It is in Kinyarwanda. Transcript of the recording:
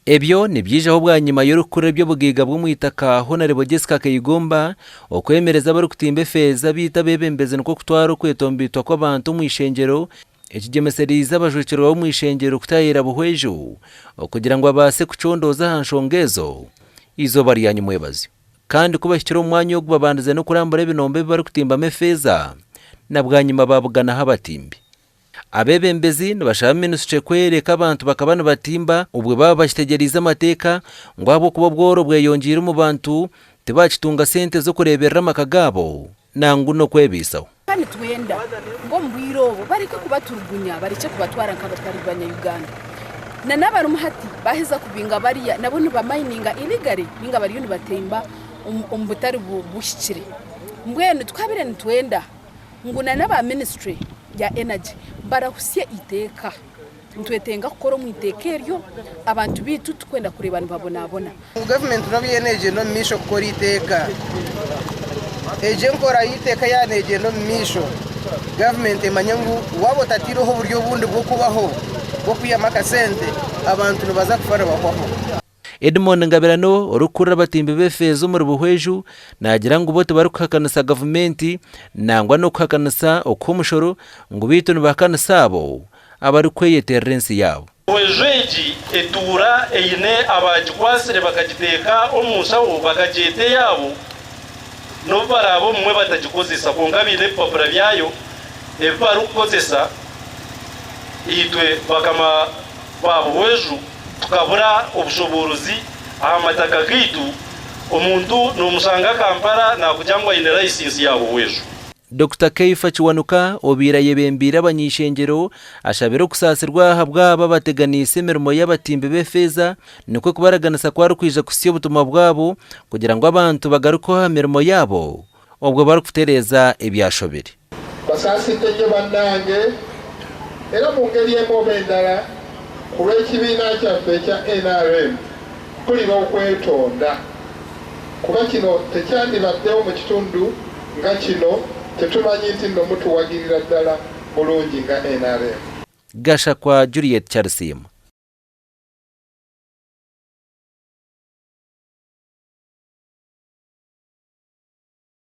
Ebyo nibyijaho bwa nyuma y'orukura by'obugaiga bw'omu itaka Honorable Jessica Kayigomba okwemereza abari kutimba efeeza bita Abebembezi niko kutwara okwetombitwa kw'abantu omu ishengero ekigemeseriize abajwekirwa omu ishengero kutahira Buhweju okugira ngo babaase kucondoza aha nshonga ezo eizooba rya nyomwebazyo kandi kubashyikira omwanya ogu babandize no kurambura ebirombe bari kutimbamu efeeza na bwa nyuma babuganaho abatimbi. Abebembezi nibashaba minisitule kwereka abantu bakaba nibatimba ubwo baba bakitegereza amateeka ngo abo kuba bworo bweyongiire mu bantu tebakitunga sente zo kureberera amaka gabo nangu no kwebisaho. Kandi twenda ngo mbwirobo bareke kubaturgunya bareke kubatwara nk'abatwari b'Abanyuganda na n'abantu muhati baheza kubinga bariya nabo nibamininga illegally binga bariyo nibatemba butari bushyikire mbwene twabire nitwenda ngo na n'aba ministry ya energy barahusiye iteka ntwetenga gukora mu iteka eryo abantu bitu tukwenda kureba nibabonabona government nabiyeneje no misho gukora iteka eje nkora iteka yaneje no misho government emanyangu wabo tatiroho buryo bundi bwo kubaho bwo kwiyamaka sente abantu nibaza kufara bakwaho. Edmond Ngabirano orukura batimbe befeeza omuri Buhweju nagira ngo bote bari kuhakanisa gavumenti nangwa no kuhakanisa okw'omushoro ngo bitu nibakanisa abo abari kweyeterera ensi yabo. Buhweju etura eine abagikwasire bakagiteeka omunsawo bakagyete yabo no barabo mwe batagikozesa konka bine papura byayo ebari kukozesa itwe bakama ba Buhweju tukabura obushobozi amateeka gitu omuntu nomusanga Kampala nakujangwa ine license ya Buhweju. Dr. Keifa Chiwanuka obira yebembira abanyishengero ashabira okusasirwa habwaba bateganise emirimo y'abatimbe b'efeeza niko kubaraganisa kwari kwija kusiya obutumwa bwabo kugira ngo abantu bagarukeho emirimo yabo obwo bari kutereza ebyashobere. Basasite bannange era mu ngeri emu endala olw'ekibiina kyaffe ekya NRM kuliba okwetonda kuba kino tekyandibaddewo mu kitundu nga kino tetumanyi nti nno mutuwagirira ddala bulungi nga NRM. Gasha kwa Juliet Charles.